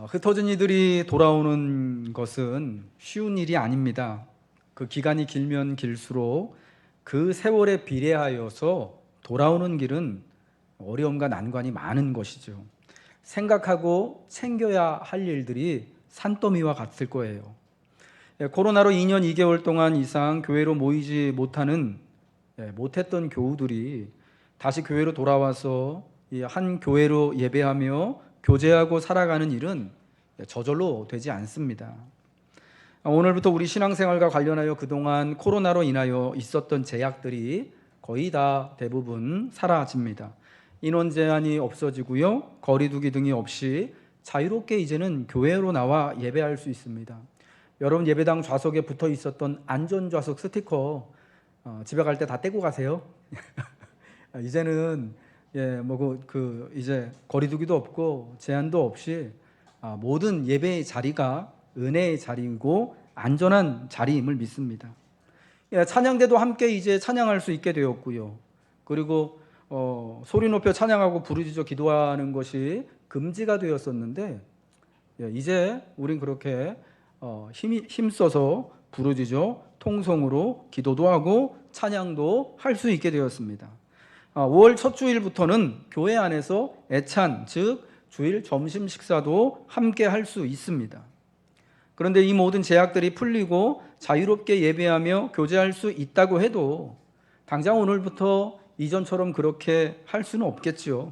흩어진 이들이 돌아오는 것은 쉬운 일이 아닙니다. 그 기간이 길면 길수록 그 세월에 비례하여서 돌아오는 길은 어려움과 난관이 많은 것이죠. 생각하고 챙겨야 할 일들이 산더미와 같을 거예요. 코로나로 2년 2개월 동안 이상 교회로 모이지 못했던 교우들이 다시 교회로 돌아와서 한 교회로 예배하며 교제하고 살아가는 일은 저절로 되지 않습니다. 오늘부터 우리 신앙생활과 관련하여 그동안 코로나로 인하여 있었던 제약들이 거의 다 대부분 사라집니다. 인원 제한이 없어지고요, 거리두기 등이 없이 자유롭게 이제는 교회로 나와 예배할 수 있습니다. 여러분, 예배당 좌석에 붙어 있었던 안전좌석 스티커 집에 갈 때 다 떼고 가세요. 이제는 이제 거리두기도 없고 제한도 없이 모든 예배의 자리가 은혜의 자리이고 안전한 자리임을 믿습니다. 찬양대도 함께 이제 찬양할 수 있게 되었고요. 그리고 소리 높여 찬양하고 부르짖어 기도하는 것이 금지가 되었었는데 이제 우린 그렇게 힘써서 부르짖어 통성으로 기도도 하고 찬양도 할 수 있게 되었습니다. 5월 첫 주일부터는 교회 안에서 애찬, 즉 주일 점심 식사도 함께 할 수 있습니다. 그런데 이 모든 제약들이 풀리고 자유롭게 예배하며 교제할 수 있다고 해도 당장 오늘부터 이전처럼 그렇게 할 수는 없겠지요.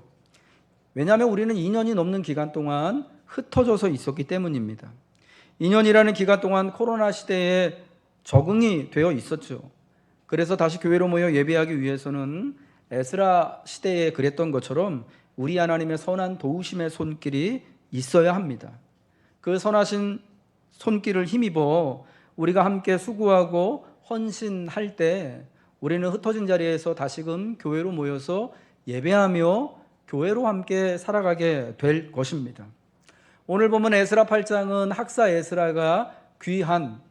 왜냐하면 우리는 2년이 넘는 기간 동안 흩어져서 있었기 때문입니다. 2년이라는 기간 동안 코로나 시대에 적응이 되어 있었죠. 그래서 다시 교회로 모여 예배하기 위해서는 에스라 시대에 그랬던 것처럼 우리 하나님의 선한 도우심의 손길이 있어야 합니다. 그 선하신 손길을 힘입어 우리가 함께 수고하고 헌신할 때 우리는 흩어진 자리에서 다시금 교회로 모여서 예배하며 교회로 함께 살아가게 될 것입니다. 오늘 보면 에스라 8장은 학사 에스라가 귀한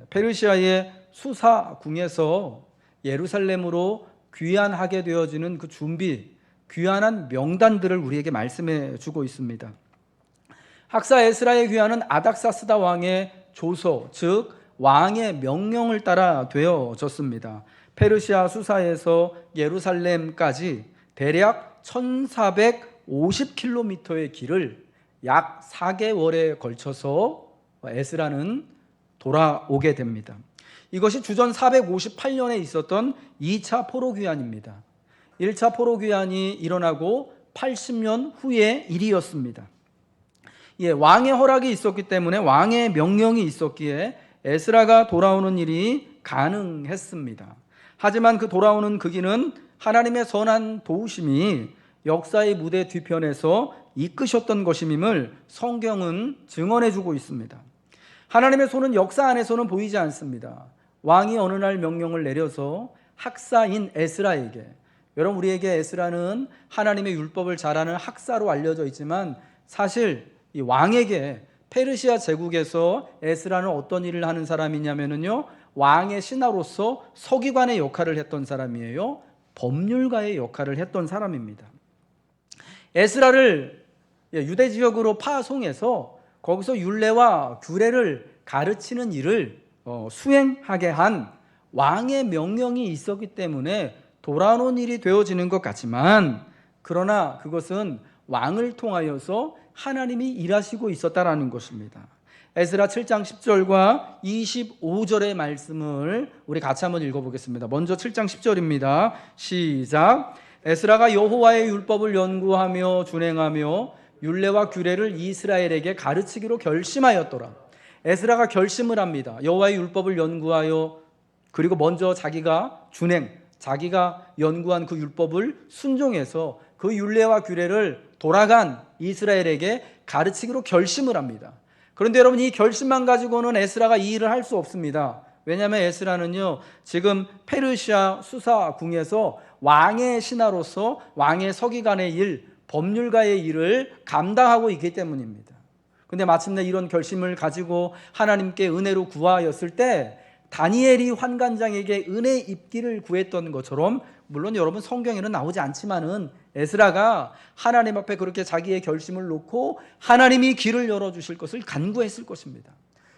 페르시아의 수사궁에서 예루살렘으로 귀환하게 되어지는 그 준비, 귀환한 명단들을 우리에게 말씀해 주고 있습니다. 학사 에스라의 귀환은 아닥사스다 왕의 조서, 즉 왕의 명령을 따라 되어졌습니다. 페르시아 수사에서 예루살렘까지 대략 1450km의 길을 약 4개월에 걸쳐서 에스라는 돌아오게 됩니다. 이것이 주전 458년에 있었던 2차 포로귀환입니다. 1차 포로귀환이 일어나고 80년 후의 일이었습니다. 왕의 허락이 있었기 때문에 왕의 명령이 있었기에 에스라가 돌아오는 일이 가능했습니다. 하지만 그 돌아오는 그 길은 하나님의 선한 도우심이 역사의 무대 뒤편에서 이끄셨던 것임을 성경은 증언해주고 있습니다. 하나님의 손은 역사 안에서는 보이지 않습니다. 왕이 어느 날 명령을 내려서 학사인 에스라에게, 여러분, 우리에게 에스라는 하나님의 율법을 잘하는 학사로 알려져 있지만 사실 이 왕에게 페르시아 제국에서 에스라는 어떤 일을 하는 사람이냐면요, 왕의 신하로서 서기관의 역할을 했던 사람이에요. 법률가의 역할을 했던 사람입니다. 에스라를 유대 지역으로 파송해서 거기서 율례와 규례를 가르치는 일을 수행하게 한 왕의 명령이 있었기 때문에 돌아오는 일이 되어지는 것 같지만, 그러나 그것은 왕을 통하여서 하나님이 일하시고 있었다라는 것입니다. 에스라 7장 10절과 25절의 말씀을 우리 같이 한번 읽어보겠습니다. 먼저 7장 10절입니다. 시작. 에스라가 여호와의 율법을 연구하며 준행하며 율례와 규례를 이스라엘에게 가르치기로 결심하였더라. 에스라가 결심을 합니다. 여호와의 율법을 연구하여, 그리고 먼저 자기가 연구한 그 율법을 순종해서 그 율례와 규례를 돌아간 이스라엘에게 가르치기로 결심을 합니다. 그런데 여러분, 이 결심만 가지고는 에스라가 이 일을 할 수 없습니다. 왜냐하면 에스라는요, 지금 페르시아 수사궁에서 왕의 신하로서 왕의 서기관의 일, 법률가의 일을 감당하고 있기 때문입니다. 그런데 마침내 이런 결심을 가지고 하나님께 은혜로 구하였을 때 다니엘이 환관장에게 은혜 입기를 구했던 것처럼 물론 여러분 성경에는 나오지 않지만은 에스라가 하나님 앞에 그렇게 자기의 결심을 놓고 하나님이 길을 열어주실 것을 간구했을 것입니다.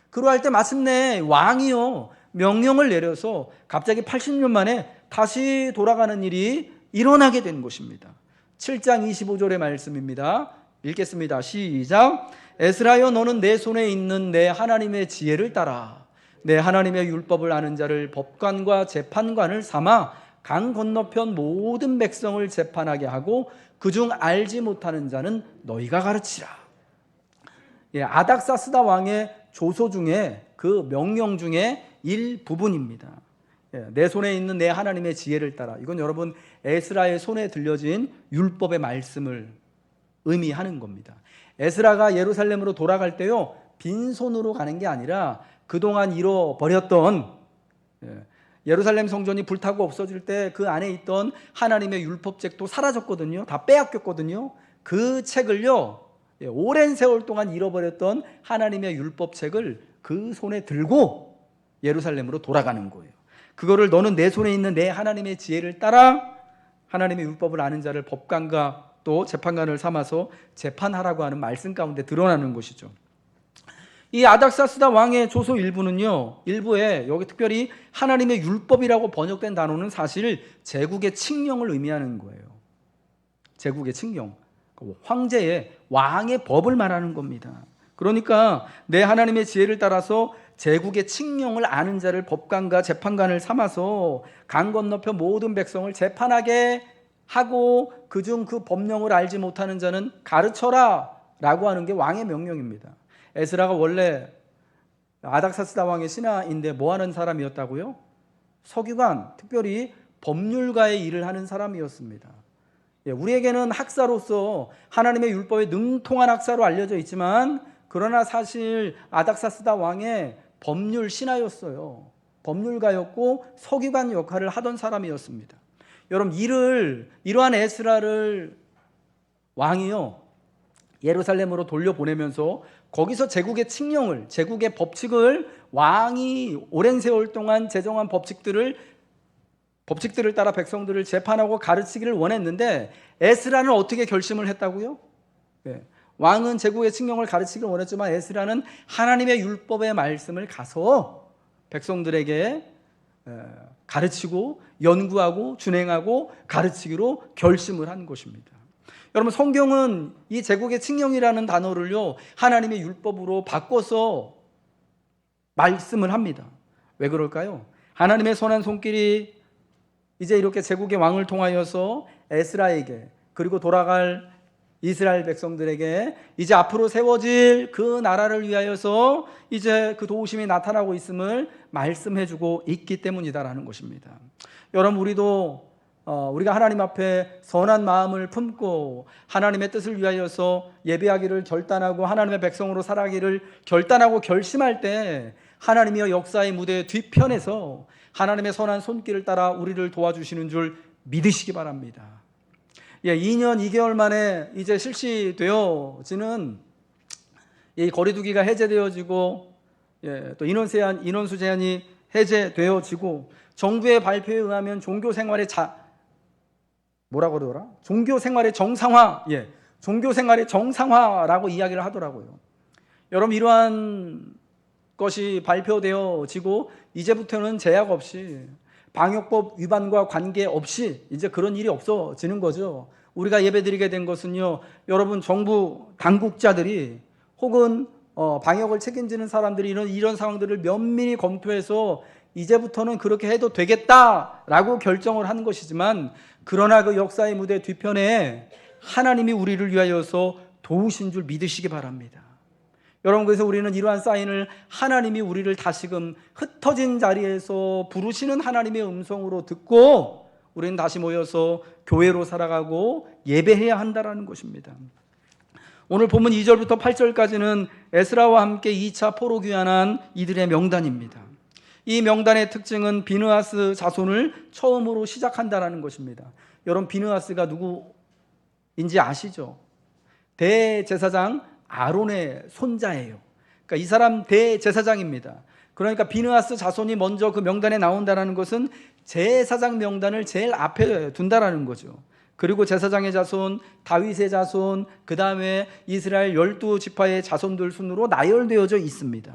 그러할 때 마침내 왕이요 명령을 내려서 갑자기 80년 만에 다시 돌아가는 일이 일어나게 된 것입니다. 7장 25절의 말씀입니다. 읽겠습니다. 시작. 에스라여, 너는 내 손에 있는 내 하나님의 지혜를 따라 내 하나님의 율법을 아는 자를 법관과 재판관을 삼아 강 건너편 모든 백성을 재판하게 하고 그중 알지 못하는 자는 너희가 가르치라. 아닥사스다 왕의 조소 중에 그 명령 중에 일부분입니다. 내 손에 있는 내 하나님의 지혜를 따라, 이건 여러분 에스라의 손에 들려진 율법의 말씀을 의미하는 겁니다. 에스라가 예루살렘으로 돌아갈 때요 빈손으로 가는 게 아니라 그동안 잃어버렸던, 예루살렘 성전이 불타고 없어질 때 그 안에 있던 하나님의 율법책도 사라졌거든요. 다 빼앗겼거든요. 그 책을요 오랜 세월 동안 잃어버렸던 하나님의 율법책을 그 손에 들고 예루살렘으로 돌아가는 거예요. 그거를 너는 내 손에 있는 내 하나님의 지혜를 따라 하나님의 율법을 아는 자를 법관과 또 재판관을 삼아서 재판하라고 하는 말씀 가운데 드러나는 것이죠. 이 아닥사스다 왕의 조소 일부는요, 일부에 여기 특별히 하나님의 율법이라고 번역된 단어는 사실 제국의 칙령을 의미하는 거예요. 제국의 칙령, 황제의 왕의 법을 말하는 겁니다. 그러니까 내 하나님의 지혜를 따라서 제국의 칙령을 아는 자를 법관과 재판관을 삼아서 강 건너편 모든 백성을 재판하게 하고 그중 그 법령을 알지 못하는 자는 가르쳐라 라고 하는 게 왕의 명령입니다. 에스라가 원래 아닥사스다 왕의 신하인데 뭐 하는 사람이었다고요? 서기관, 특별히 법률가의 일을 하는 사람이었습니다. 우리에게는 학사로서 하나님의 율법에 능통한 학사로 알려져 있지만, 그러나 사실 아닥사스다 왕의 법률 신하였어요. 법률가였고 서기관 역할을 하던 사람이었습니다. 여러분, 이러한 에스라를 왕이요 예루살렘으로 돌려보내면서 거기서 제국의 칙령을, 제국의 법칙을, 왕이 오랜 세월 동안 제정한 법칙들을 따라 백성들을 재판하고 가르치기를 원했는데, 에스라는 어떻게 결심을 했다고요? 왕은 제국의 칙령을 가르치기를 원했지만 에스라는 하나님의 율법의 말씀을 가서 백성들에게 가르치고 연구하고 준행하고 가르치기로 결심을 한 것입니다. 여러분, 성경은 이 제국의 칙령이라는 단어를요 하나님의 율법으로 바꿔서 말씀을 합니다. 왜 그럴까요? 하나님의 선한 손길이 이제 이렇게 제국의 왕을 통하여서 에스라에게, 그리고 돌아갈 이스라엘 백성들에게 이제 앞으로 세워질 그 나라를 위하여서 이제 그 도우심이 나타나고 있음을 말씀해주고 있기 때문이다라는 것입니다. 여러분, 우리가 하나님 앞에 선한 마음을 품고 하나님의 뜻을 위하여서 예배하기를 결단하고 하나님의 백성으로 살아가기를 결단하고 결심할 때 하나님이여 역사의 무대 뒤편에서 하나님의 선한 손길을 따라 우리를 도와주시는 줄 믿으시기 바랍니다. 2년 2개월 만에 이제 실시되어지는 이 거리두기가 해제되어지고, 또 인원수 제한이 해제되어지고, 정부의 발표에 의하면 종교 생활의 정상화라고 이야기를 하더라고요. 여러분, 이러한 것이 발표되어지고 이제부터는 제약 없이, 방역법 위반과 관계없이 이제 그런 일이 없어지는 거죠. 우리가 예배드리게 된 것은요, 여러분, 정부 당국자들이 혹은 방역을 책임지는 사람들이 이런 상황들을 면밀히 검토해서 이제부터는 그렇게 해도 되겠다라고 결정을 한 것이지만, 그러나 그 역사의 무대 뒤편에 하나님이 우리를 위하여서 도우신 줄 믿으시기 바랍니다. 여러분, 그래서 우리는 이러한 사인을, 하나님이 우리를 다시금 흩어진 자리에서 부르시는 하나님의 음성으로 듣고 우리는 다시 모여서 교회로 살아가고 예배해야 한다는 것입니다. 오늘 본문 2절부터 8절까지는 에스라와 함께 2차 포로 귀환한 이들의 명단입니다. 이 명단의 특징은 비느하스 자손을 처음으로 시작한다는 것입니다. 여러분, 비느하스가 누구인지 아시죠? 대제사장 아론의 손자예요. 그러니까 이 사람 대제사장입니다. 그러니까 비느하스 자손이 먼저 그 명단에 나온다는 것은 제사장 명단을 제일 앞에 둔다라는 거죠. 그리고 제사장의 자손, 다윗의 자손, 그 다음에 이스라엘 12지파의 자손들 순으로 나열되어져 있습니다.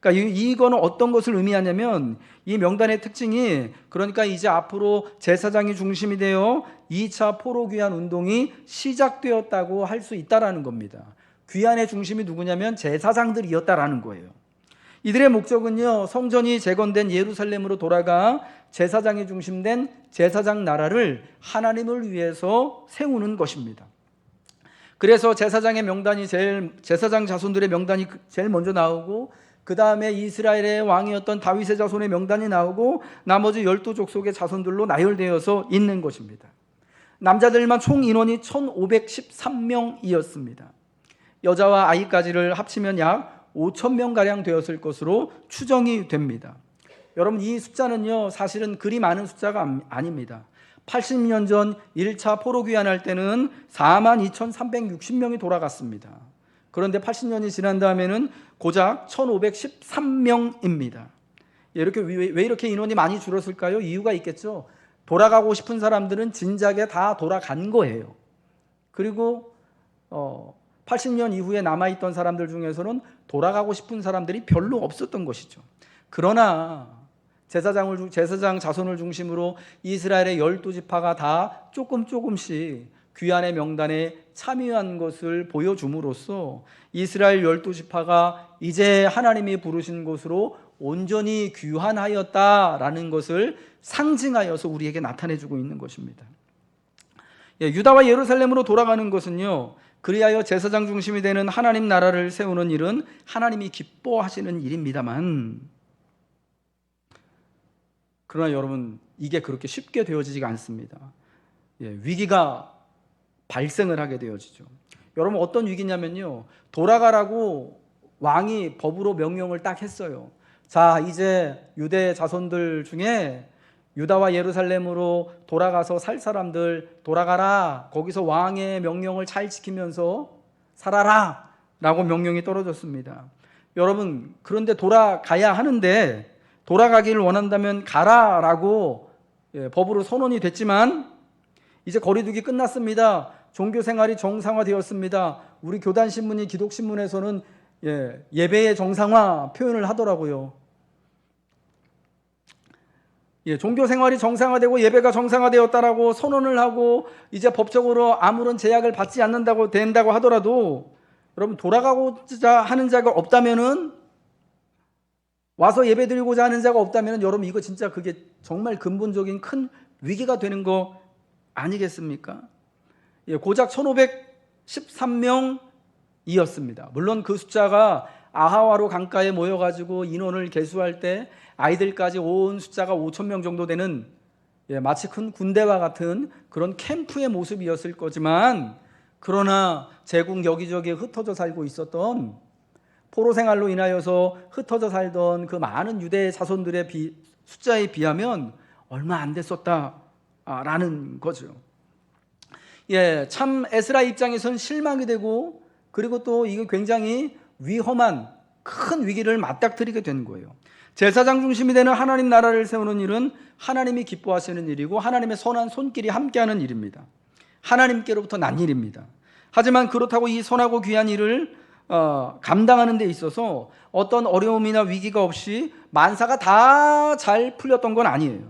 그러니까 이거는 어떤 것을 의미하냐면 이 명단의 특징이, 그러니까 이제 앞으로 제사장이 중심이 되어 2차 포로 귀환 운동이 시작되었다고 할 수 있다라는 겁니다. 귀환의 중심이 누구냐면 제사장들이었다라는 거예요. 이들의 목적은요, 성전이 재건된 예루살렘으로 돌아가 제사장이 중심된 제사장 나라를 하나님을 위해서 세우는 것입니다. 그래서 제사장의 명단이 제사장 자손들의 명단이 제일 먼저 나오고, 그 다음에 이스라엘의 왕이었던 다윗의 자손의 명단이 나오고, 나머지 12족속의 자손들로 나열되어서 있는 것입니다. 남자들만 총 인원이 1513명이었습니다. 여자와 아이까지를 합치면 약 5,000명가량 되었을 것으로 추정이 됩니다. 여러분, 이 숫자는요, 사실은 그리 많은 숫자가 아닙니다. 80년 전 1차 포로 귀환할 때는 42,360명이 돌아갔습니다. 그런데 80년이 지난 다음에는 고작 1,513명입니다. 이렇게 왜 이렇게 인원이 많이 줄었을까요? 이유가 있겠죠. 돌아가고 싶은 사람들은 진작에 다 돌아간 거예요. 그리고 80년 이후에 남아있던 사람들 중에서는 돌아가고 싶은 사람들이 별로 없었던 것이죠. 그러나 제사장 자손을 중심으로 이스라엘의 12지파가 다 조금씩 귀환의 명단에 참여한 것을 보여줌으로써 이스라엘 12지파가 이제 하나님이 부르신 곳으로 온전히 귀환하였다라는 것을 상징하여서 우리에게 나타내주고 있는 것입니다. 유다와 예루살렘으로 돌아가는 것은요, 그리하여 제사장 중심이 되는 하나님 나라를 세우는 일은 하나님이 기뻐하시는 일입니다만, 그러나 여러분, 이게 그렇게 쉽게 되어지지가 않습니다. 위기가 발생을 하게 되어지죠. 여러분, 어떤 위기냐면요, 돌아가라고 왕이 법으로 명령을 딱 했어요. 자, 이제 유대 자손들 중에 유다와 예루살렘으로 돌아가서 살 사람들 돌아가라. 거기서 왕의 명령을 잘 지키면서 살아라 라고 명령이 떨어졌습니다. 여러분, 그런데 돌아가야 하는데, 돌아가기를 원한다면 가라라고 법으로 선언이 됐지만 이제 거리두기 끝났습니다. 종교 생활이 정상화되었습니다. 우리 교단신문이 기독신문에서는 예배의 정상화 표현을 하더라고요. 종교 생활이 정상화되고 예배가 정상화되었다라고 선언을 하고 이제 법적으로 아무런 제약을 받지 않는다고 된다고 하더라도, 여러분, 돌아가고자 하는 자가 없다면은, 와서 예배 드리고자 하는 자가 없다면, 여러분, 이거 진짜 그게 정말 근본적인 큰 위기가 되는 거 아니겠습니까? 고작 1,513명이었습니다. 물론 그 숫자가 아하와로 강가에 모여가지고 인원을 계수할 때 아이들까지 온 숫자가 5,000명 정도 되는 마치 큰 군대와 같은 그런 캠프의 모습이었을 거지만, 그러나 제국 여기저기에 흩어져 살고 있었던, 포로 생활로 인하여서 흩어져 살던 그 많은 유대 자손들의 숫자에 비하면 얼마 안 됐었다라는 거죠. 참 에스라 입장에선 실망이 되고, 그리고 또 이거 굉장히 위험한 큰 위기를 맞닥뜨리게 된 거예요. 제사장 중심이 되는 하나님 나라를 세우는 일은 하나님이 기뻐하시는 일이고 하나님의 선한 손길이 함께하는 일입니다. 하나님께로부터 난 일입니다. 하지만 그렇다고 이 선하고 귀한 일을 감당하는 데 있어서 어떤 어려움이나 위기가 없이 만사가 다 잘 풀렸던 건 아니에요.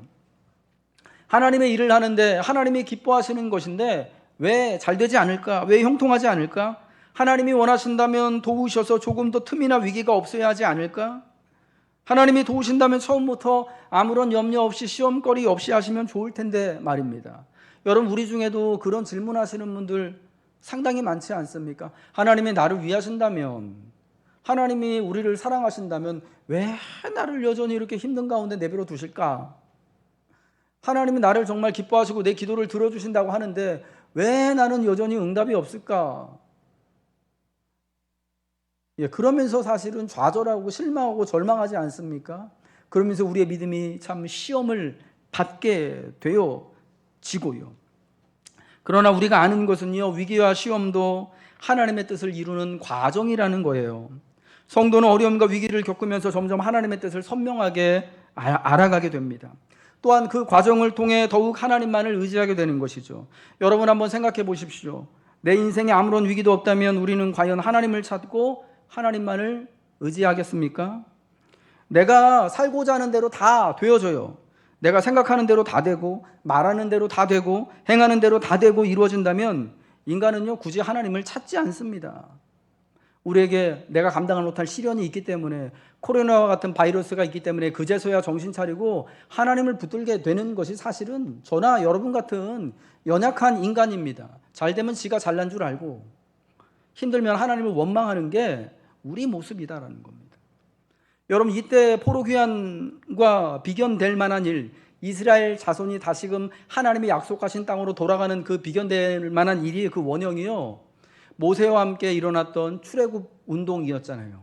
하나님의 일을 하는데 하나님이 기뻐하시는 것인데 왜 잘 되지 않을까? 왜 형통하지 않을까? 하나님이 원하신다면 도우셔서 조금 더 틈이나 위기가 없어야 하지 않을까? 하나님이 도우신다면 처음부터 아무런 염려 없이 시험거리 없이 하시면 좋을 텐데 말입니다. 여러분, 우리 중에도 그런 질문하시는 분들 상당히 많지 않습니까? 하나님이 나를 위하신다면, 하나님이 우리를 사랑하신다면 왜 나를 여전히 이렇게 힘든 가운데 내버려 두실까? 하나님이 나를 정말 기뻐하시고 내 기도를 들어주신다고 하는데 왜 나는 여전히 응답이 없을까? 그러면서 사실은 좌절하고 실망하고 절망하지 않습니까? 그러면서 우리의 믿음이 참 시험을 받게 되어지고요. 그러나 우리가 아는 것은요, 위기와 시험도 하나님의 뜻을 이루는 과정이라는 거예요. 성도는 어려움과 위기를 겪으면서 점점 하나님의 뜻을 선명하게 알아가게 됩니다. 또한 그 과정을 통해 더욱 하나님만을 의지하게 되는 것이죠. 여러분 한번 생각해 보십시오. 내 인생에 아무런 위기도 없다면 우리는 과연 하나님을 찾고 하나님만을 의지하겠습니까? 내가 살고자 하는 대로 다 되어져요. 내가 생각하는 대로 다 되고, 말하는 대로 다 되고, 행하는 대로 다 되고 이루어진다면 인간은요, 굳이 하나님을 찾지 않습니다. 우리에게 내가 감당을 못할 시련이 있기 때문에, 코로나와 같은 바이러스가 있기 때문에 그제서야 정신 차리고 하나님을 붙들게 되는 것이 사실은 저나 여러분 같은 연약한 인간입니다. 잘 되면 지가 잘난 줄 알고, 힘들면 하나님을 원망하는 게 우리 모습이다라는 겁니다. 여러분, 이때 포로 귀환과 비견될 만한 일, 이스라엘 자손이 다시금 하나님의 약속하신 땅으로 돌아가는 그 비견될 만한 일이, 그 원형이요, 모세와 함께 일어났던 출애굽 운동이었잖아요.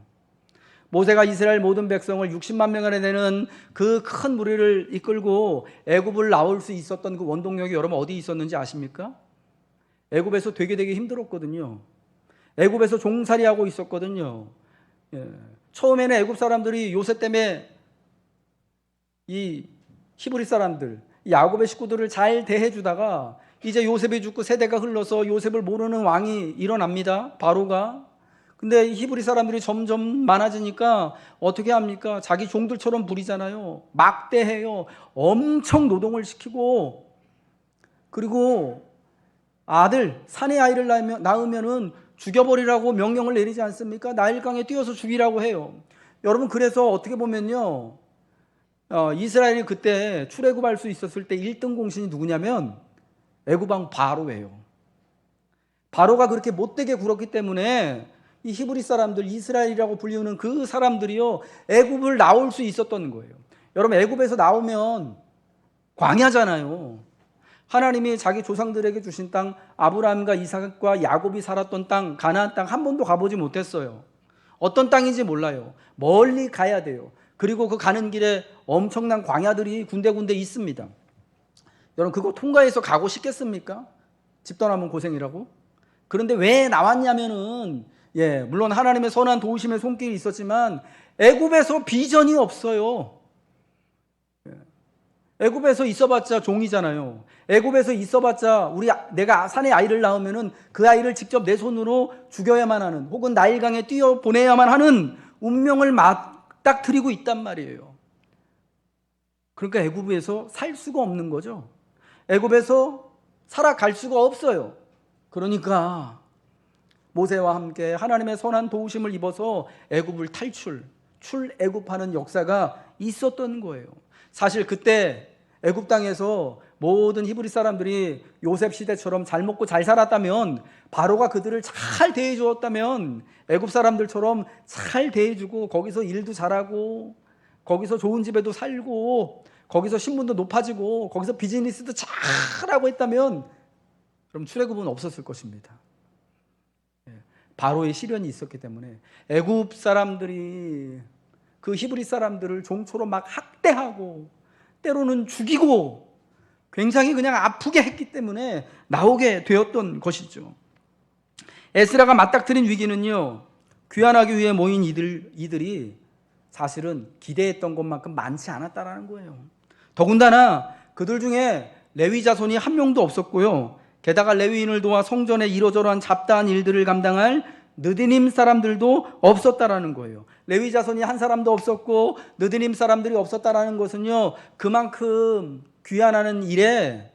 모세가 이스라엘 모든 백성을 60만 명이나 되는 그 큰 무리를 이끌고 애굽을 나올 수 있었던 그 원동력이 여러분 어디 있었는지 아십니까? 애굽에서 되게 힘들었거든요. 애굽에서 종살이하고 있었거든요. 처음에는 애굽 사람들이 요셉 때문에 이 히브리 사람들, 야곱의 식구들을 잘 대해주다가 이제 요셉이 죽고 세대가 흘러서 요셉을 모르는 왕이 일어납니다. 바로가. 근데 히브리 사람들이 점점 많아지니까 어떻게 합니까? 자기 종들처럼 부리잖아요. 막대해요. 엄청 노동을 시키고, 그리고 아들, 사내 아이를 낳으면은 죽여버리라고 명령을 내리지 않습니까? 나일강에 띄워서 죽이라고 해요. 여러분, 그래서 어떻게 보면요, 이스라엘이 그때 출애굽할 수 있었을 때 1등 공신이 누구냐면 애굽왕 바로예요. 바로가 그렇게 못되게 굴었기 때문에 이 히브리 사람들, 이스라엘이라고 불리우는 그 사람들이요, 애굽을 나올 수 있었던 거예요. 여러분, 애굽에서 나오면 광야잖아요. 하나님이 자기 조상들에게 주신 땅, 아브라함과 이삭과 야곱이 살았던 땅, 가나안 땅 한 번도 가보지 못했어요. 어떤 땅인지 몰라요. 멀리 가야 돼요. 그리고 그 가는 길에 엄청난 광야들이 군데군데 있습니다. 여러분, 그거 통과해서 가고 싶겠습니까? 집 떠나면 고생이라고? 그런데 왜 나왔냐면은, 물론 하나님의 선한 도우심의 손길이 있었지만 애굽에서 비전이 없어요. 애굽에서 있어봤자 종이잖아요. 애굽에서 있어봤자 내가 산에 아이를 낳으면은 그 아이를 직접 내 손으로 죽여야만 하는, 혹은 나일강에 뛰어 보내야만 하는 운명을 맞닥뜨리고 있단 말이에요. 그러니까 애굽에서 살 수가 없는 거죠. 애굽에서 살아갈 수가 없어요. 그러니까 모세와 함께 하나님의 선한 도우심을 입어서 애굽을 출애굽하는 역사가 있었던 거예요. 사실 그때 애굽 땅에서 모든 히브리 사람들이 요셉 시대처럼 잘 먹고 잘 살았다면, 바로가 그들을 잘 대해주었다면 애굽 사람들처럼 잘 대해주고 거기서 일도 잘하고 거기서 좋은 집에도 살고 거기서 신분도 높아지고 거기서 비즈니스도 잘하고 했다면 그럼 출애굽은 없었을 것입니다. 바로의 시련이 있었기 때문에 애굽 사람들이 그 히브리 사람들을 종초로 막 학대하고 때로는 죽이고 굉장히 그냥 아프게 했기 때문에 나오게 되었던 것이죠. 에스라가 맞닥뜨린 위기는요, 귀환하기 위해 모인 이들이 사실은 기대했던 것만큼 많지 않았다라는 거예요. 더군다나 그들 중에 레위 자손이 한 명도 없었고요, 게다가 레위인을 도와 성전에 이러저러한 잡다한 일들을 감당할 느디님 사람들도 없었다라는 거예요. 레위 자손이 한 사람도 없었고 느디님 사람들이 없었다라는 것은요, 그만큼 귀환하는 일에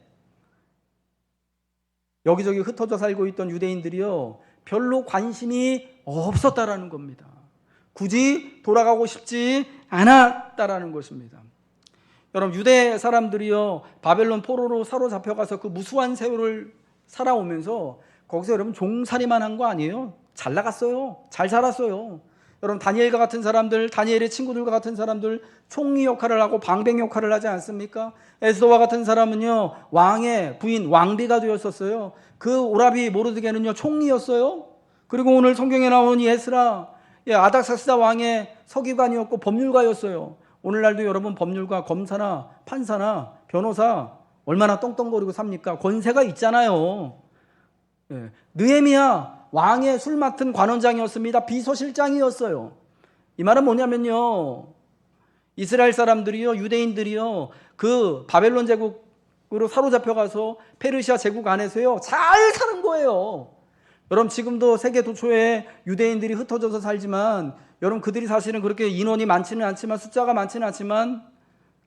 여기저기 흩어져 살고 있던 유대인들이요, 별로 관심이 없었다라는 겁니다. 굳이 돌아가고 싶지 않았다라는 것입니다. 여러분, 유대 사람들이요, 바벨론 포로로 사로잡혀가서 그 무수한 세월을 살아오면서 거기서 여러분 종살이만 한 거 아니에요? 잘 나갔어요. 잘 살았어요. 여러분, 다니엘과 같은 사람들, 다니엘의 친구들과 같은 사람들 총리 역할을 하고 방백 역할을 하지 않습니까? 에스더와 같은 사람은요, 왕의 부인 왕비가 되었었어요. 그 오라비 모르드게는요, 총리였어요. 그리고 오늘 성경에 나온 이 에스라, 아닥사스다 왕의 서기관이었고 법률가였어요. 오늘날도 여러분 법률가, 검사나 판사나 변호사 얼마나 떵떵거리고 삽니까? 권세가 있잖아요. 느헤미야 왕의 술 맡은 관원장이었습니다. 비서실장이었어요. 이 말은 뭐냐면요, 이스라엘 사람들이요, 유대인들이요, 그 바벨론 제국으로 사로잡혀가서 페르시아 제국 안에서요 잘 사는 거예요. 여러분, 지금도 세계 도처에 유대인들이 흩어져서 살지만, 여러분, 그들이 사실은 그렇게 인원이 많지는 않지만, 숫자가 많지는 않지만,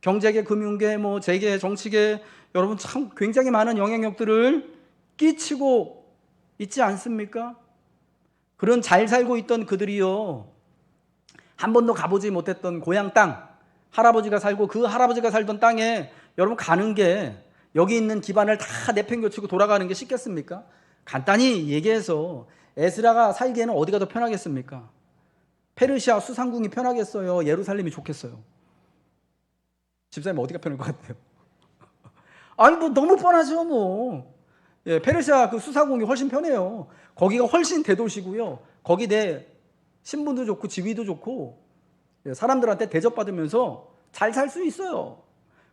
경제계, 금융계, 재계, 정치계, 여러분 참 굉장히 많은 영향력들을 끼치고 있지 않습니까? 그런 잘 살고 있던 그들이요, 한 번도 가보지 못했던 고향 땅, 할아버지가 살고 그 할아버지가 살던 땅에 여러분 가는 게, 여기 있는 기반을 다 내팽겨치고 돌아가는 게 쉽겠습니까? 간단히 얘기해서 에스라가 살기에는 어디가 더 편하겠습니까? 페르시아 수상궁이 편하겠어요? 예루살렘이 좋겠어요? 집사님 어디가 편할 것 같아요? 아니 너무 뻔하죠. 예, 페르시아 그 수상궁이 훨씬 편해요. 거기가 훨씬 대도시고요. 거기 내 신분도 좋고 지위도 좋고, 예, 사람들한테 대접받으면서 잘 살 수 있어요.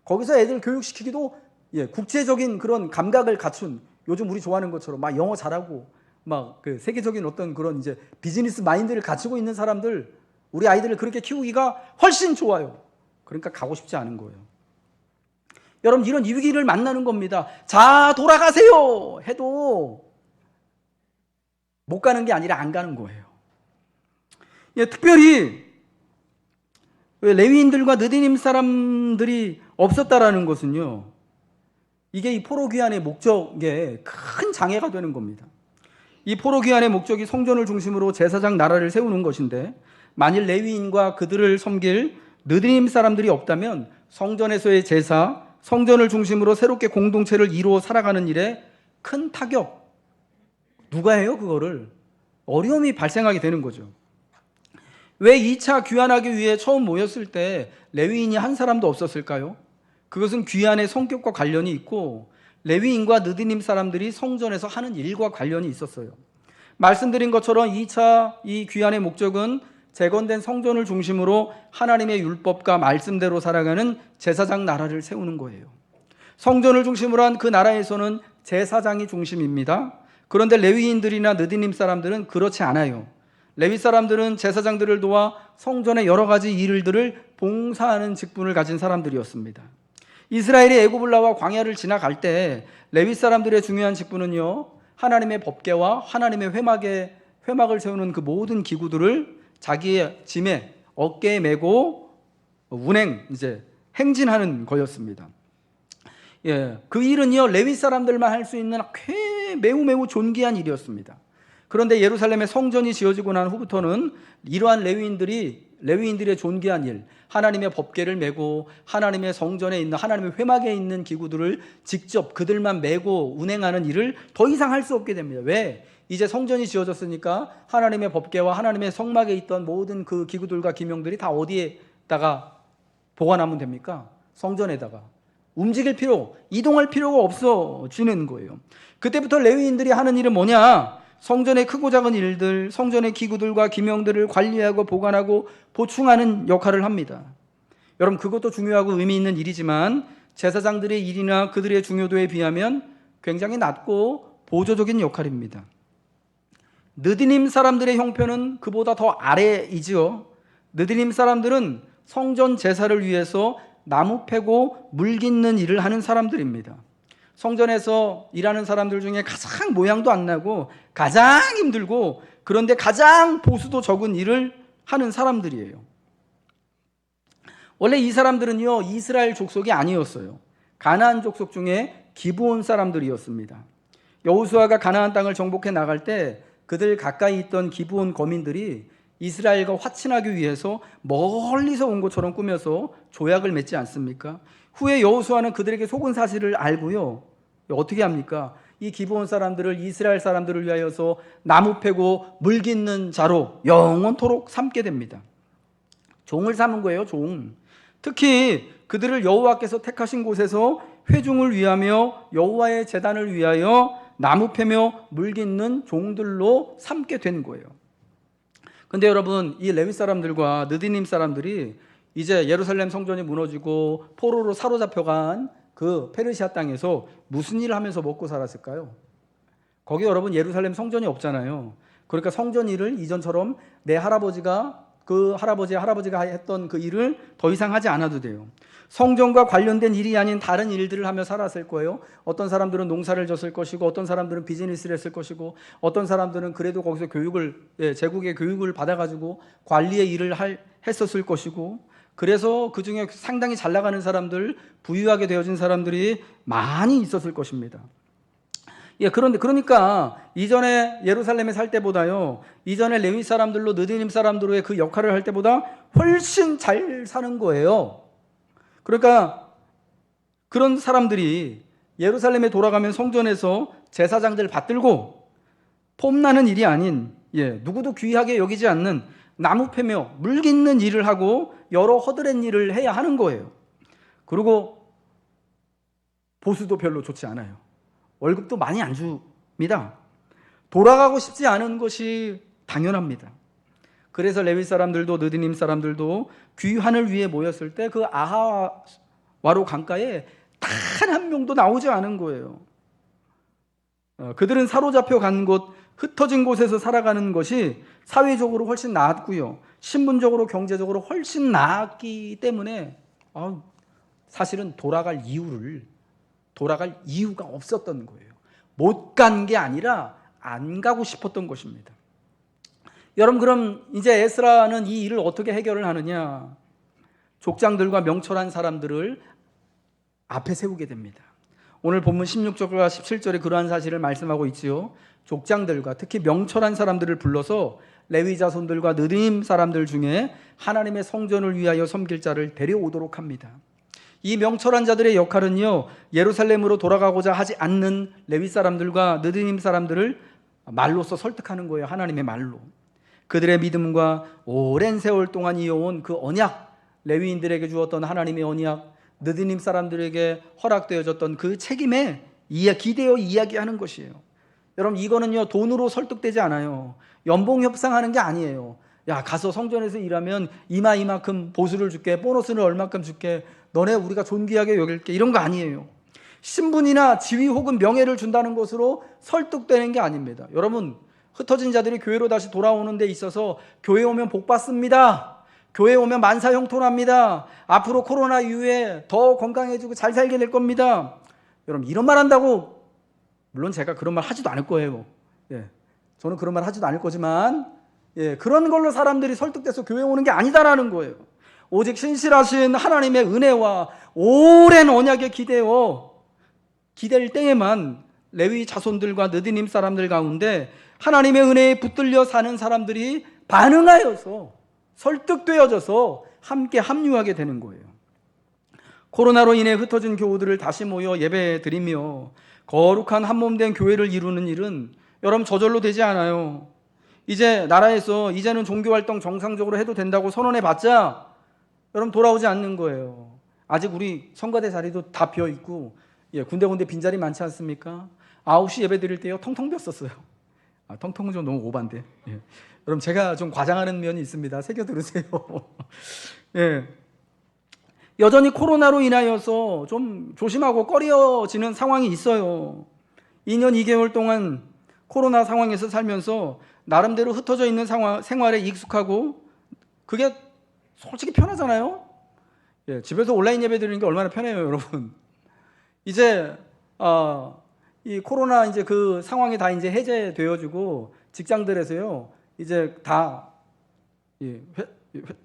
거기서 애들 교육시키기도, 예, 국제적인 그런 감각을 갖춘, 요즘 우리 좋아하는 것처럼 막 영어 잘하고 막 그 세계적인 어떤 그런 이제 비즈니스 마인드를 갖추고 있는 사람들, 우리 아이들을 그렇게 키우기가 훨씬 좋아요. 그러니까 가고 싶지 않은 거예요. 여러분, 이런 위기를 만나는 겁니다. 자, 돌아가세요 해도 못 가는 게 아니라 안 가는 거예요. 예, 특별히 레위인들과 느디님 사람들이 없었다라는 것은요, 이게 이 포로 귀환의 목적에 큰 장애가 되는 겁니다. 이 포로 귀환의 목적이 성전을 중심으로 제사장 나라를 세우는 것인데, 만일 레위인과 그들을 섬길 느디님 사람들이 없다면 성전에서의 제사, 성전을 중심으로 새롭게 공동체를 이루어 살아가는 일에 큰 타격, 누가 해요? 그거를 어려움이 발생하게 되는 거죠. 왜 2차 귀환하기 위해 처음 모였을 때 레위인이 한 사람도 없었을까요? 그것은 귀환의 성격과 관련이 있고, 레위인과 느디님 사람들이 성전에서 하는 일과 관련이 있었어요. 말씀드린 것처럼 2차 이 귀환의 목적은 재건된 성전을 중심으로 하나님의 율법과 말씀대로 살아가는 제사장 나라를 세우는 거예요. 성전을 중심으로 한 그 나라에서는 제사장이 중심입니다. 그런데 레위인들이나 느디님 사람들은 그렇지 않아요. 레위 사람들은 제사장들을 도와 성전의 여러 가지 일들을 봉사하는 직분을 가진 사람들이었습니다. 이스라엘이 애굽을 나와 광야를 지나갈 때 레위 사람들의 중요한 직분은요, 하나님의 법궤와 하나님의 회막을 세우는 그 모든 기구들을 자기의 짐에 어깨에 메고 행진하는 거였습니다. 예, 그 일은요 레위 사람들만 할 수 있는 매우 존귀한 일이었습니다. 그런데 예루살렘의 성전이 지어지고 난 후부터는 이러한 레위인들의 존귀한 일, 하나님의 법궤를 메고 하나님의 성전에 있는, 하나님의 회막에 있는 기구들을 직접 그들만 메고 운행하는 일을 더 이상 할 수 없게 됩니다. 왜? 이제 성전이 지어졌으니까 하나님의 법궤와 하나님의 성막에 있던 모든 그 기구들과 기명들이 다 어디에다가 보관하면 됩니까? 성전에다가. 이동할 필요가 없어지는 거예요. 그때부터 레위인들이 하는 일은 뭐냐? 성전의 크고 작은 일들, 성전의 기구들과 기명들을 관리하고 보관하고 보충하는 역할을 합니다. 여러분, 그것도 중요하고 의미 있는 일이지만 제사장들의 일이나 그들의 중요도에 비하면 굉장히 낮고 보조적인 역할입니다. 느디님 사람들의 형편은 그보다 더 아래이지요. 느디님 사람들은 성전 제사를 위해서 나무 패고 물 깃는 일을 하는 사람들입니다. 성전에서 일하는 사람들 중에 가장 모양도 안 나고 가장 힘들고, 그런데 가장 보수도 적은 일을 하는 사람들이에요. 원래 이 사람들은요 이스라엘 족속이 아니었어요. 가나안 족속 중에 기브온 사람들이었습니다. 여호수아가 가나안 땅을 정복해 나갈 때 그들 가까이 있던 기브온 거민들이 이스라엘과 화친하기 위해서 멀리서 온 것처럼 꾸며서 조약을 맺지 않습니까? 후에 여호수아는 그들에게 속은 사실을 알고요, 어떻게 합니까? 이 기브온 사람들을, 이스라엘 사람들을 위하여서 나무 패고 물 깃는 자로 영원토록 삼게 됩니다. 종을 삼은 거예요, 종. 특히 그들을 여호와께서 택하신 곳에서 회중을 위하며 여호와의 제단을 위하여 나무 패며 물 깃는 종들로 삼게 된 거예요. 근데 여러분, 이 레위 사람들과 느디님 사람들이 이제 예루살렘 성전이 무너지고 포로로 사로잡혀간 그 페르시아 땅에서 무슨 일을 하면서 먹고 살았을까요? 거기 여러분 예루살렘 성전이 없잖아요. 그러니까 성전 일을 이전처럼 내 할아버지가 그 할아버지가 했던 그 일을 더 이상 하지 않아도 돼요. 성전과 관련된 일이 아닌 다른 일들을 하며 살았을 거예요. 어떤 사람들은 농사를 졌을 것이고, 어떤 사람들은 비즈니스를 했을 것이고, 어떤 사람들은 그래도 거기서 제국의 교육을 받아가지고 관리의 일을 했었을 것이고, 그래서 그 중에 상당히 잘 나가는 사람들, 부유하게 되어진 사람들이 많이 있었을 것입니다. 그러니까 이전에 예루살렘에 살 때보다요, 이전에 레위 사람들로 느디님 사람들로의 그 역할을 할 때보다 훨씬 잘 사는 거예요. 그러니까 그런 사람들이 예루살렘에 돌아가면 성전에서 제사장들 받들고 폼나는 일이 아닌, 누구도 귀하게 여기지 않는 나무 패며 물 깃는 일을 하고 여러 허드렛 일을 해야 하는 거예요. 그리고 보수도 별로 좋지 않아요. 월급도 많이 안 줍니다. 돌아가고 싶지 않은 것이 당연합니다. 그래서 레위 사람들도 느디님 사람들도 귀환을 위해 모였을 때 그 아하와로 강가에 단 한 명도 나오지 않은 거예요. 그들은 사로잡혀 간 곳, 흩어진 곳에서 살아가는 것이 사회적으로 훨씬 나았고요, 신분적으로 경제적으로 훨씬 나았기 때문에 사실은 돌아갈 이유가 없었던 거예요. 못 간 게 아니라 안 가고 싶었던 것입니다. 여러분, 그럼 이제 에스라는 이 일을 어떻게 해결을 하느냐? 족장들과 명철한 사람들을 앞에 세우게 됩니다. 오늘 본문 16절과 17절에 그러한 사실을 말씀하고 있지요. 족장들과 특히 명철한 사람들을 불러서 레위 자손들과 느디님 사람들 중에 하나님의 성전을 위하여 섬길 자를 데려오도록 합니다. 이 명철한 자들의 역할은요, 예루살렘으로 돌아가고자 하지 않는 레위 사람들과 느디님 사람들을 말로써 설득하는 거예요. 하나님의 말로. 그들의 믿음과 오랜 세월 동안 이어온 그 언약, 레위인들에게 주었던 하나님의 언약, 느디님 사람들에게 허락되어졌던 그 책임에 기대어 이야기하는 것이에요. 여러분, 이거는요, 돈으로 설득되지 않아요. 연봉 협상하는 게 아니에요. 야, 가서 성전에서 일하면 이만큼 보수를 줄게, 보너스는 얼마큼 줄게, 너네 우리가 존귀하게 여길게, 이런 거 아니에요. 신분이나 지위 혹은 명예를 준다는 것으로 설득되는 게 아닙니다. 여러분, 흩어진 자들이 교회로 다시 돌아오는 데 있어서 교회 오면 복 받습니다. 교회 오면 만사 형통합니다. 앞으로 코로나 이후에 더 건강해지고 잘 살게 될 겁니다. 여러분, 이런 말 한다고, 물론 제가 그런 말 하지도 않을 거예요. 저는 그런 말 하지도 않을 거지만, 그런 걸로 사람들이 설득돼서 교회 오는 게 아니다라는 거예요. 오직 신실하신 하나님의 은혜와 오랜 언약에 기댈 때에만 레위 자손들과 느디님 사람들 가운데 하나님의 은혜에 붙들려 사는 사람들이 반응하여서 설득되어져서 함께 합류하게 되는 거예요. 코로나로 인해 흩어진 교우들을 다시 모여 예배 드리며 거룩한 한몸된 교회를 이루는 일은 여러분 저절로 되지 않아요. 이제 나라에서 이제는 종교활동 정상적으로 해도 된다고 선언해봤자 여러분 돌아오지 않는 거예요. 아직 우리 성가대 자리도 다 비어있고, 군데군데 빈자리 많지 않습니까? 9시 예배 드릴 때요, 텅텅 비었었어요. 텅텅은 좀 너무 오반데. 여러분, 제가 좀 과장하는 면이 있습니다. 새겨 들으세요. 여전히 코로나로 인하여서 좀 조심하고 꺼려지는 상황이 있어요. 2년 2개월 동안 코로나 상황에서 살면서 나름대로 흩어져 있는 생활에 익숙하고, 그게 솔직히 편하잖아요. 집에서 온라인 예배 드리는 게 얼마나 편해요, 여러분. 이제 이 코로나 이제 그 상황이 다 이제 해제되어지고 직장들에서요, 이제 다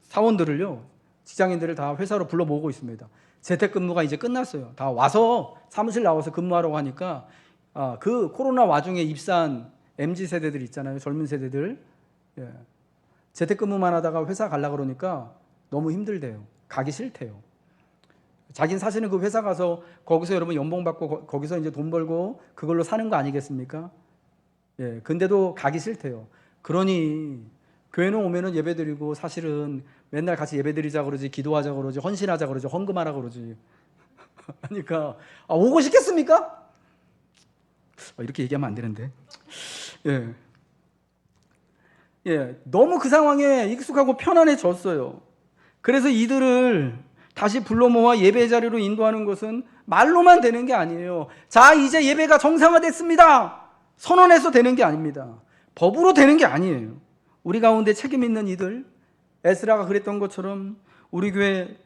사원들을요, 직장인들을 다 회사로 불러 모으고 있습니다. 재택근무가 이제 끝났어요. 다 와서 사무실 나와서 근무하라고 하니까 그 코로나 와중에 입사한 MZ 세대들 있잖아요, 젊은 세대들. 재택근무만 하다가 회사 가려고 그러니까 너무 힘들대요. 가기 싫대요. 자기는 사실은 그 회사 가서 거기서 여러분 연봉 받고 거기서 이제 돈 벌고 그걸로 사는 거 아니겠습니까? 근데도 가기 싫대요. 그러니 교회는 오면은 예배드리고 사실은 맨날 같이 예배드리자 그러지, 기도하자 그러지, 헌신하자 그러지, 헌금하라 그러지. 그러니까 오고 싶겠습니까? 이렇게 얘기하면 안 되는데. 너무 그 상황에 익숙하고 편안해졌어요. 그래서 이들을 다시 불러 모아 예배 자리로 인도하는 것은 말로만 되는 게 아니에요. 자, 이제 예배가 정상화됐습니다. 선언해서 되는 게 아닙니다. 법으로 되는 게 아니에요. 우리 가운데 책임 있는 이들, 에스라가 그랬던 것처럼 우리 교회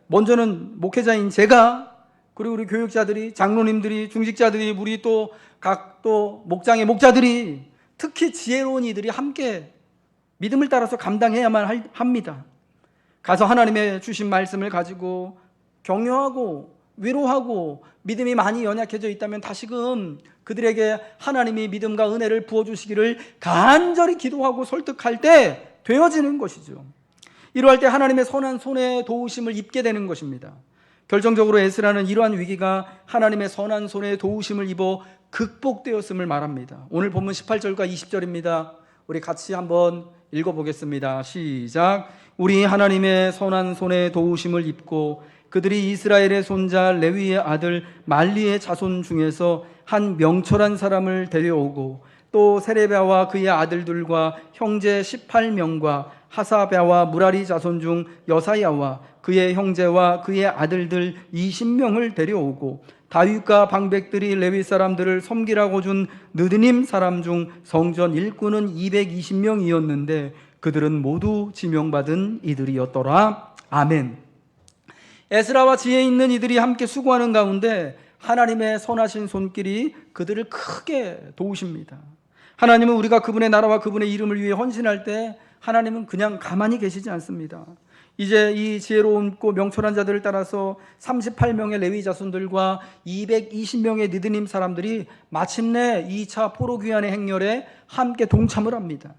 먼저는 목회자인 제가, 그리고 우리 교육자들이, 장로님들이, 중직자들이, 우리 또 각 목장의 목자들이, 특히 지혜로운 이들이 함께 믿음을 따라서 감당해야만 합니다. 가서 하나님의 주신 말씀을 가지고 격려하고 위로하고, 믿음이 많이 연약해져 있다면 다시금 그들에게 하나님이 믿음과 은혜를 부어주시기를 간절히 기도하고 설득할 때 되어지는 것이죠. 이러할 때 하나님의 선한 손에 도우심을 입게 되는 것입니다. 결정적으로 에스라는 이러한 위기가 하나님의 선한 손에 도우심을 입어 극복되었음을 말합니다. 오늘 본문 18절과 20절입니다. 우리 같이 한번 읽어보겠습니다. 시작. 우리 하나님의 선한 손에 도우심을 입고 그들이 이스라엘의 손자 레위의 아들 말리의 자손 중에서 한 명철한 사람을 데려오고, 또 세레비아와 그의 아들들과 형제 18명과 하사랴와 무라리 자손 중 여사야와 그의 형제와 그의 아들들 20명을 데려오고, 다윗과 방백들이 레위 사람들을 섬기라고 준 느드님 사람 중 성전 일꾼은 220명이었는데 그들은 모두 지명받은 이들이었더라. 아멘. 에스라와 지혜 있는 이들이 함께 수고하는 가운데 하나님의 선하신 손길이 그들을 크게 도우십니다. 하나님은 우리가 그분의 나라와 그분의 이름을 위해 헌신할 때 하나님은 그냥 가만히 계시지 않습니다. 이제 이 지혜롭고 명철한 자들을 따라서 38명의 레위 자손들과 220명의 느드님 사람들이 마침내 2차 포로 귀환의 행렬에 함께 동참을 합니다.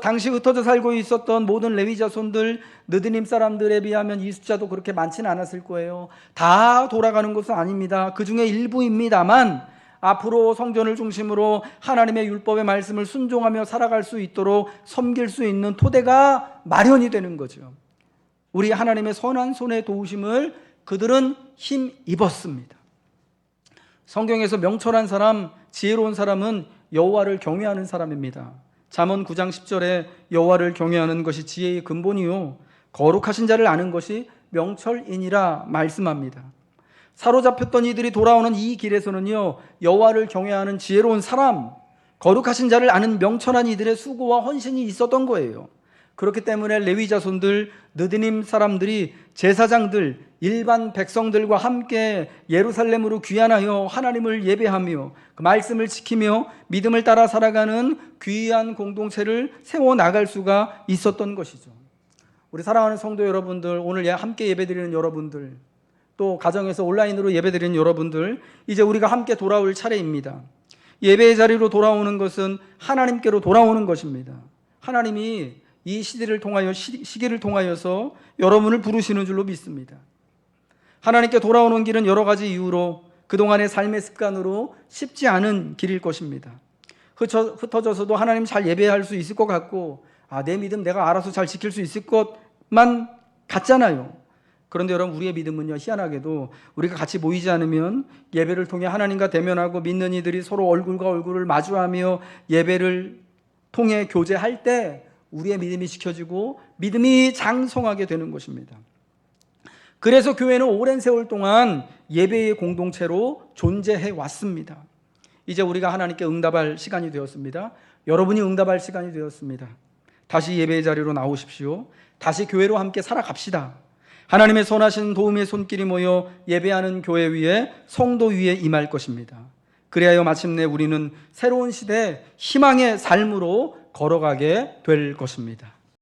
당시 흩어져 살고 있었던 모든 레위 자손들, 느드님 사람들에 비하면 이 숫자도 그렇게 많지는 않았을 거예요. 다 돌아가는 것은 아닙니다. 그 중에 일부입니다만 앞으로 성전을 중심으로 하나님의 율법의 말씀을 순종하며 살아갈 수 있도록 섬길 수 있는 토대가 마련이 되는 거죠. 우리 하나님의 선한 손의 도우심을 그들은 힘입었습니다. 성경에서 명철한 사람, 지혜로운 사람은 여호와를 경외하는 사람입니다. 잠언 9장 10절에 여호와를 경외하는 것이 지혜의 근본이요 거룩하신 자를 아는 것이 명철이니라 말씀합니다. 사로잡혔던 이들이 돌아오는 이 길에서는요, 여호와를 경외하는 지혜로운 사람, 거룩하신 자를 아는 명철한 이들의 수고와 헌신이 있었던 거예요. 그렇기 때문에 레위 자손들, 느드님 사람들이, 제사장들, 일반 백성들과 함께 예루살렘으로 귀환하여 하나님을 예배하며 그 말씀을 지키며 믿음을 따라 살아가는 귀한 공동체를 세워나갈 수가 있었던 것이죠. 우리 사랑하는 성도 여러분들, 오늘 함께 예배드리는 여러분들, 또 가정에서 온라인으로 예배드리는 여러분들, 이제 우리가 함께 돌아올 차례입니다. 예배의 자리로 돌아오는 것은 하나님께로 돌아오는 것입니다. 하나님이 이 시기를 통하여서 여러분을 부르시는 줄로 믿습니다. 하나님께 돌아오는 길은 여러 가지 이유로, 그동안의 삶의 습관으로 쉽지 않은 길일 것입니다. 흩어져서도 하나님 잘 예배할 수 있을 것 같고, 내 믿음 내가 알아서 잘 지킬 수 있을 것만 같잖아요. 그런데 여러분, 우리의 믿음은요, 희한하게도 우리가 같이 모이지 않으면 예배를 통해 하나님과 대면하고 믿는 이들이 서로 얼굴과 얼굴을 마주하며 예배를 통해 교제할 때 우리의 믿음이 지켜지고 믿음이 장성하게 되는 것입니다. 그래서 교회는 오랜 세월 동안 예배의 공동체로 존재해 왔습니다. 이제 우리가 하나님께 응답할 시간이 되었습니다. 여러분이 응답할 시간이 되었습니다. 다시 예배의 자리로 나오십시오. 다시 교회로 함께 살아갑시다. 하나님의 선하신 도움의 손길이 모여 예배하는 교회 위에, 성도 위에 임할 것입니다. 그리하여 마침내 우리는 새로운 시대 희망의 삶으로 걸어가게 될 것입니다.